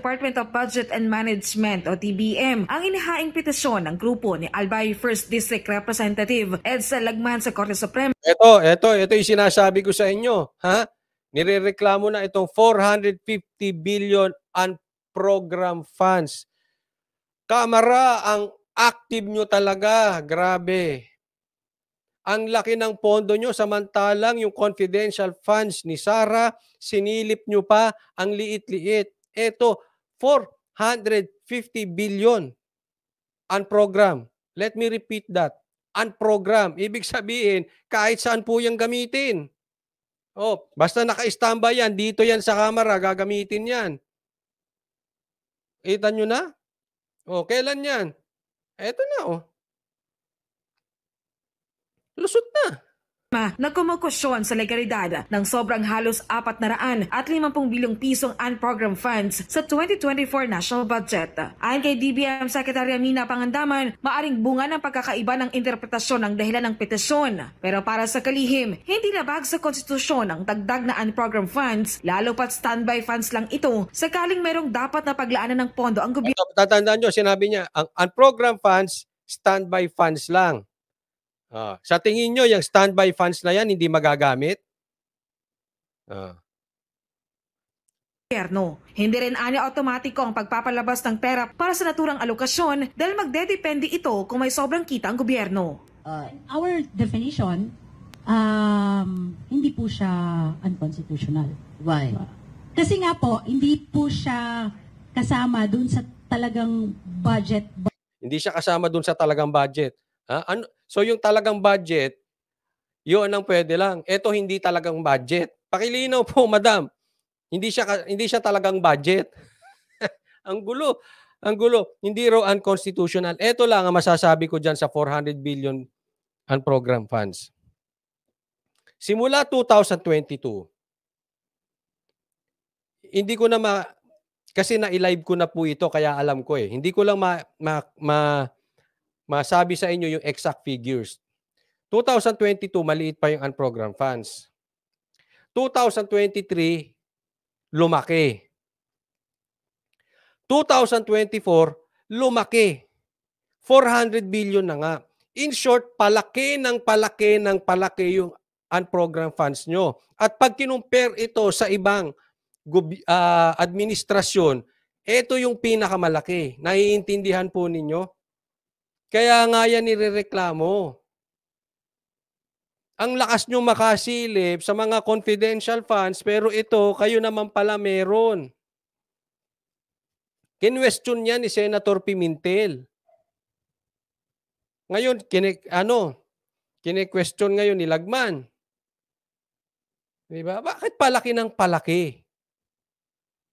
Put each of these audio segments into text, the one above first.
Department of Budget and Management o DBM ang inihaing petisyon ng grupo ni Albay 1st District Representative Edsa Lagman sa Korte Suprema. Ito yung sinasabi ko sa inyo, ha? Nirereklamo na itong 450 billion unprogrammed funds. Kamara, ang active nyo talaga, grabe. Ang laki ng pondo nyo, samantalang yung confidential funds ni Sara, sinilip nyo pa, ang liit-liit. Ito, 450 billion unprogrammed. Let me repeat that. Unprogrammed. Ibig sabihin, kahit saan po yung gamitin. Oh, basta naka-standby yan, dito yan sa kamera, gagamitin yan. Kita nyo na? Oh, kailan yan? Eto na, oh. Lusot na. Nagkumokusyon sa legalidad ng sobrang halos 450 bilyong pisong unprogrammed funds sa 2024 national budget. Ayon kay DBM Secretary Amina Pangandaman, maaring bunga ng pagkakaiba ng interpretasyon ng dahilan ng petisyon. Pero para sa kalihim, hindi labag sa konstitusyon ang dagdag na unprogrammed funds, lalo pat standby funds lang ito sakaling merong dapat na paglaanan ng pondo ang gobyerno. Tatandaan nyo, sinabi niya, ang unprogrammed funds, standby funds lang. Sa tingin nyo, yung standby funds na yan, hindi magagamit? Hindi rin anya automatiko ang pagpapalabas ng pera para sa naturang alokasyon dahil magdedepende ito kung may sobrang kita ang gobyerno. Our definition, hindi po siya unconstitutional. Why? Kasi nga po, hindi po siya kasama dun sa talagang budget. Hindi siya kasama dun sa talagang budget. So yung talagang budget, yun ang pwede lang. Ito hindi talagang budget. Pakilinaw po, madam. Hindi siya talagang budget. Ang gulo. Ang gulo. Hindi raw unconstitutional. Ito lang ang masasabi ko dyan sa 400 billion unprogrammed funds. Simula 2022, hindi ko na kasi na-live ko na po ito kaya alam ko eh. Hindi ko lang masabi sa inyo yung exact figures. 2022, maliit pa yung unprogrammed funds. 2023, lumaki. 2024, lumaki. 400 billion na nga. In short, palaki yung unprogrammed funds nyo. At pag kinumpare ito sa ibang administrasyon, ito yung pinakamalaki. Naiintindihan po ninyo? Kaya nga yan nirereklamo. Ang lakas nyo makasilip sa mga confidential funds, pero ito, kayo naman pala meron. Kinwestiyon yan ni Senator Pimentel. Ngayon, kine-question ngayon ni Lagman. Diba? Bakit palaki ng palaki?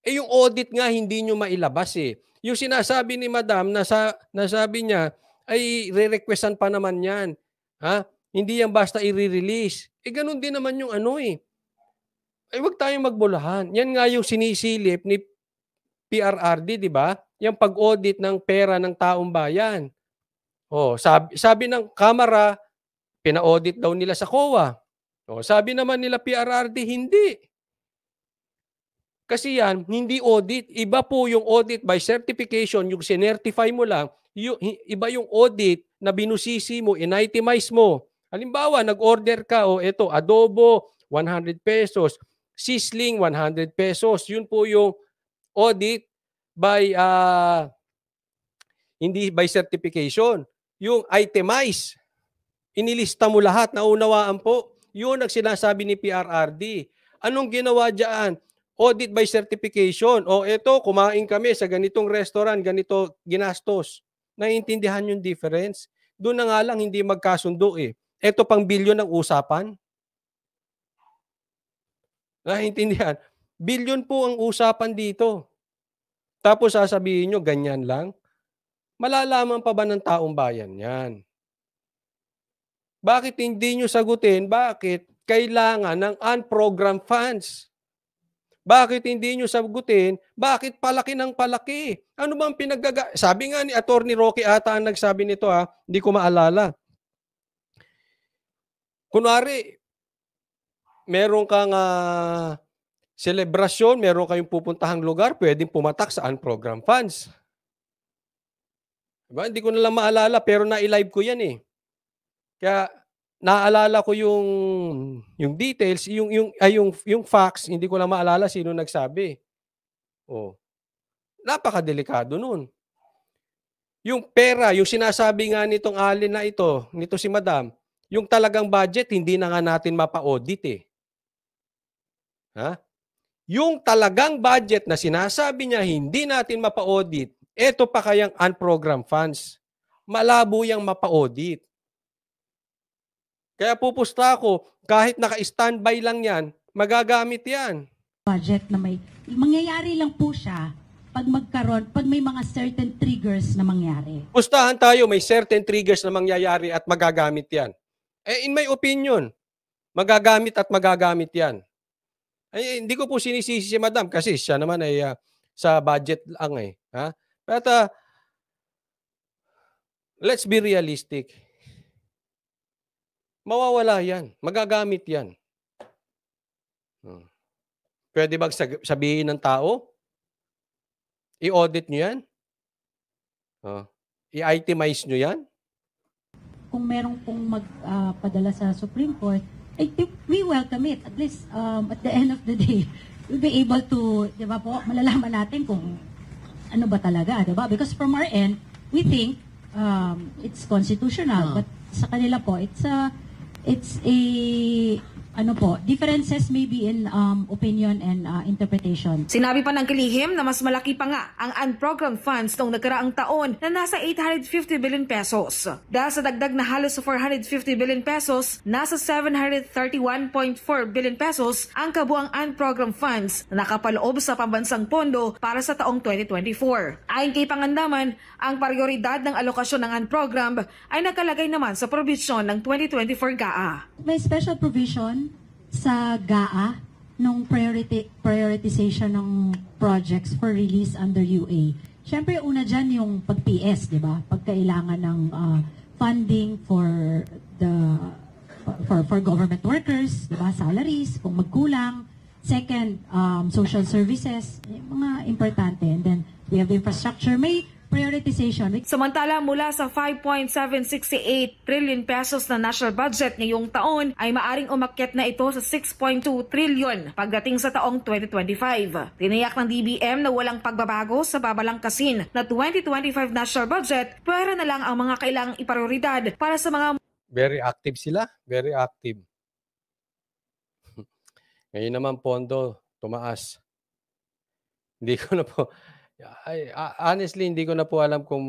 Yung audit nga, hindi nyo mailabas eh. Yung sinasabi ni Madam, nasabi niya, ay re-requestan pa naman yan. Hindi yan basta i-release. Ganun din naman yung wag tayong magbulahan. Yan nga yung sinisilip ni PRRD, di ba? Yung pag-audit ng pera ng taong bayan. Sabi ng Kamara, pina-audit daw nila sa COA. Sabi naman nila PRRD, hindi. Kasi yan, hindi audit. Iba po yung audit by certification, yung sinertify mo lang. Iba yung audit na binusisi mo, in-itemize mo. Halimbawa, nag-order ka, ito, adobo, 100 pesos. Sizzling, 100 pesos. Yun po yung audit by, hindi by certification. Yung itemize. Inilista mo lahat, naunawaan po. Yun ang sinasabi ni PRRD. Anong ginawa dyan? Audit by certification. Ito, kumain kami sa ganitong restaurant, ganito ginastos. Naiintindihan yung difference? Doon na nga lang hindi magkasundo eh. Ito pang bilyon ng usapan. Naiintindihan? Bilyon po ang usapan dito. Tapos sasabihin nyo, ganyan lang. Malalaman pa ba ng taong bayan yan? Bakit hindi nyo sagutin? Bakit kailangan ng unprogrammed funds? Bakit hindi nyo sagutin? Bakit palaki ng palaki? Ano bang sabi nga ni Attorney Roque ata ang nagsabi nito hindi ko maalala. Kunwari, meron kang Selebrasyon, meron kayong pupuntahang lugar, pwedeng pumatak sa unprogrammed funds. Diba? Hindi ko na lang maalala, pero na-live ko yan eh. Kaya naalala ko yung details, yung facts, hindi ko lang maalala sino nagsabi. Oh. Napakadelikado nun. Yung pera, yung sinasabi nga nitong alin na ito, nito si Madam, yung talagang budget, hindi na nga natin mapa-audit eh. Ha? Yung talagang budget na sinasabi niya hindi natin mapa-audit, eto pa kayang unprogrammed funds. Malabo yang mapa-audit. Kaya pupusta ako, kahit naka-standby lang yan, magagamit yan. Budget na mangyayari lang po siya pag may mga certain triggers na mangyari. Pustahan tayo, may certain triggers na mangyayari at magagamit yan. In my opinion, magagamit at magagamit yan. Ay, hindi ko po sinisisi si Madam kasi siya naman ay sa budget lang eh. Ha? But let's be realistic. Mawawala yan. Magagamit yan. Pwede bang sabihin ng tao? I-audit nyo yan? I-itemize nyo yan? Kung merong pong magpadala sa Supreme Court, I think we welcome it. At least, at the end of the day, we'll be able to, di ba po, malalaman natin kung ano ba talaga, di ba? Because from our end, we think it's constitutional. But sa kanila po, it's a differences maybe in opinion and interpretation. Sinabi pa ng Kilihim na mas malaki pa nga ang unprogrammed funds noong nagkaraang taon na nasa 850 billion pesos. Dahil sa dagdag na halos 450 billion pesos, nasa 731.4 billion pesos ang kabuang unprogrammed funds na nakapaloob sa pambansang pondo para sa taong 2024. Ayon kay Pangandaman, ang prioridad ng alokasyon ng unprogrammed ay nakalagay naman sa probisyon ng 2024 GAA. May special provision sa GAA nung prioritization ng projects for release under UA. Siyempre, una dyan yung pag-PS, di ba? Pagkailangan ng funding for government workers, di ba? Salaries, kung magkulang. Second, social services, mga importante. And then, we have infrastructure. May prioritization. Samantala, mula sa 5.768 trillion pesos na national budget ngayong taon ay maaring umakyat na ito sa 6.2 trillion pagdating sa taong 2025. Tiniyak ng DBM na walang pagbabago sa babalangkasin na 2025 national budget, pwera na lang ang mga kailangang iprioridad para sa mga... Very active sila, very active. Ngayon naman pondo, tumaas. Hindi ko na po... honestly, hindi ko na po alam kung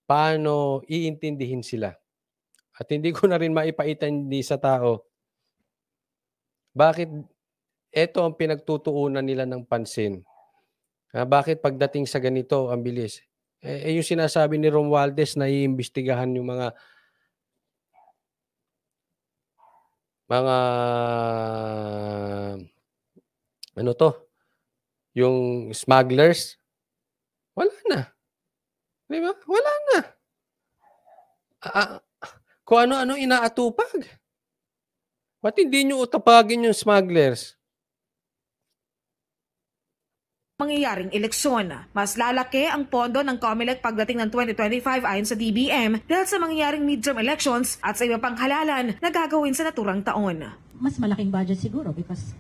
paano iintindihin sila. At hindi ko na rin maipaintindi sa tao bakit ito ang pinagtutuunan nila ng pansin. Bakit pagdating sa ganito ang bilis? Yung sinasabi ni Romualdez na iimbestigahan yung mga ano to? Yung smugglers, wala na. Di ba? Wala na. Kung ano-ano inaatupag. Ba't hindi nyo utapagin yung smugglers? Mangyayaring eleksyon. Mas lalaki ang pondo ng COMELEC pagdating ng 2025 ayon sa DBM dahil sa mangyayaring midterm elections at sa iba pang halalan na gagawin sa naturang taon. Mas malaking budget siguro because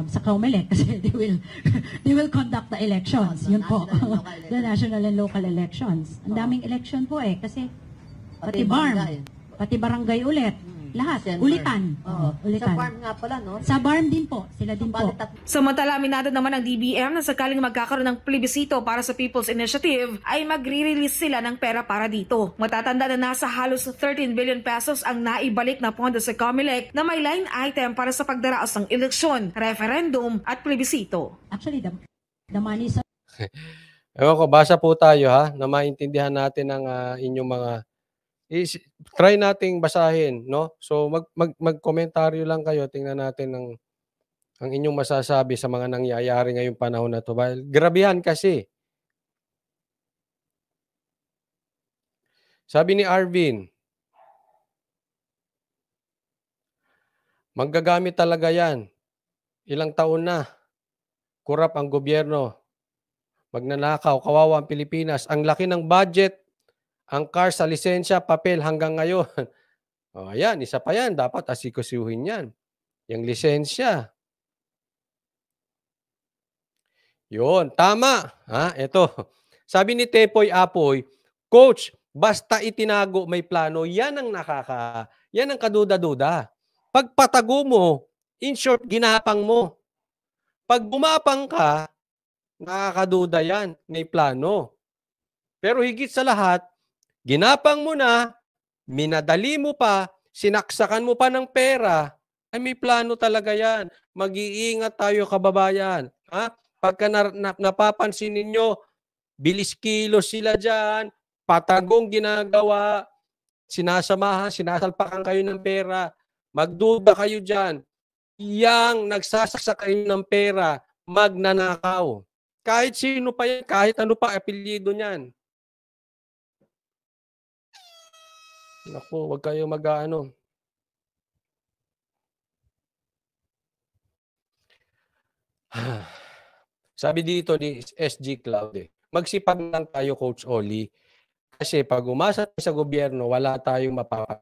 sa COMELEC kasi they will conduct the elections. Yun po. The national and local elections. Ang daming election po kasi pati BARM, pati barangay ulit. Lahat, ulitan. Ulitan. Sa BARM nga pala, no? Sa BARM din po, sila din po. Samantala, aminado naman ng DBM na sakaling magkakaroon ng plebisito para sa People's Initiative, ay magre-release sila ng pera para dito. Matatanda na nasa halos 13 billion pesos ang naibalik na pondo sa COMELEC na may line item para sa pagdaraos ng eleksyon, referendum at plebisito. Actually, the money is... Ewan ko, basa po tayo na maintindihan natin ang inyong mga... try nating basahin, no? So mag-komentaryo lang kayo, tingnan natin ang inyong masasabi sa mga nangyayari ngayong panahon na to. Grabehan kasi. Sabi ni Arvin, manggagamit talaga yan. Ilang taon na, kurap ang gobyerno, magnanakaw, kawawa ang Pilipinas. Ang laki ng budget, ang cars sa lisensya, papel hanggang ngayon. O ayan, isa pa yan, dapat asikasuhin yan. Yung lisensya. Yun, tama. Ito. Sabi ni Tepoy Apoy, Coach, basta itinago may plano, yan ang kaduda-duda. Pag patago mo, in short, ginapang mo. Pag bumapang ka, nakakaduda yan, may plano. Pero higit sa lahat, ginapang mo na, minadali mo pa, sinaksakan mo pa ng pera, ay may plano talaga yan. Mag-iingat tayo, kababayan. Pagka napapansin ninyo, bilis kilos sila dyan, patagong ginagawa, sinasamahan, sinasalpakan kayo ng pera, magduda kayo dyan. Yang nagsasaksak kayo ng pera, magnanakaw. Kahit sino pa yan, kahit ano pa apelyido niyan. Naku, wag kayo mag-aano. Sabi dito ni SG Cloud, magsipag lang tayo, Coach Oli. Kasi pag umasa sa gobyerno, wala tayong mapapala.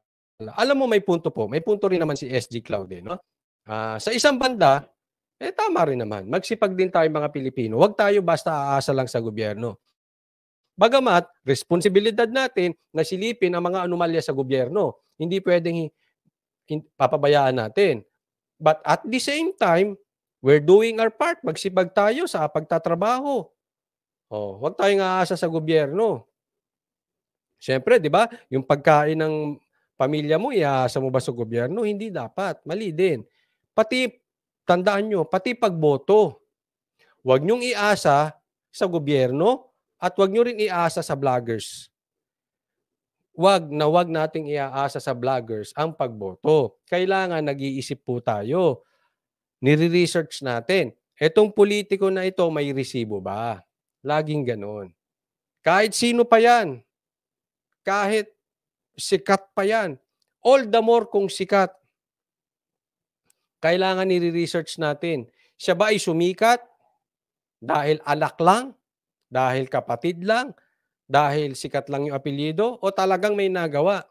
Alam mo, may punto po. May punto rin naman si SG Cloud. No? Sa isang banda, tama rin naman. Magsipag din tayo mga Pilipino. Huwag tayo basta aasa lang sa gobyerno. Bagamat, responsibilidad natin na silipin ang mga anomalya sa gobyerno. Hindi pwedeng papabayaan natin. But at the same time, we're doing our part. Magsipag tayo sa pagtatrabaho. Huwag tayong aasa sa gobyerno. Siyempre, di ba, yung pagkain ng pamilya mo, iaasa mo ba sa gobyerno? Hindi dapat. Mali din. Pati, tandaan nyo, pati pagboto. Huwag nyong iasa sa gobyerno at huwag nyo rin iasa sa vloggers. Huwag nating iaasa sa vloggers ang pagboto. Kailangan nag-iisip po tayo. Nire-research natin. Etong politiko na ito, may resibo ba? Laging ganon. Kahit sino pa yan. Kahit sikat pa yan. All the more kung sikat. Kailangan nire-research natin. Siya ba ay sumikat? Dahil alak lang? Dahil kapatid lang? Dahil sikat lang yung apelyido? O talagang may nagawa?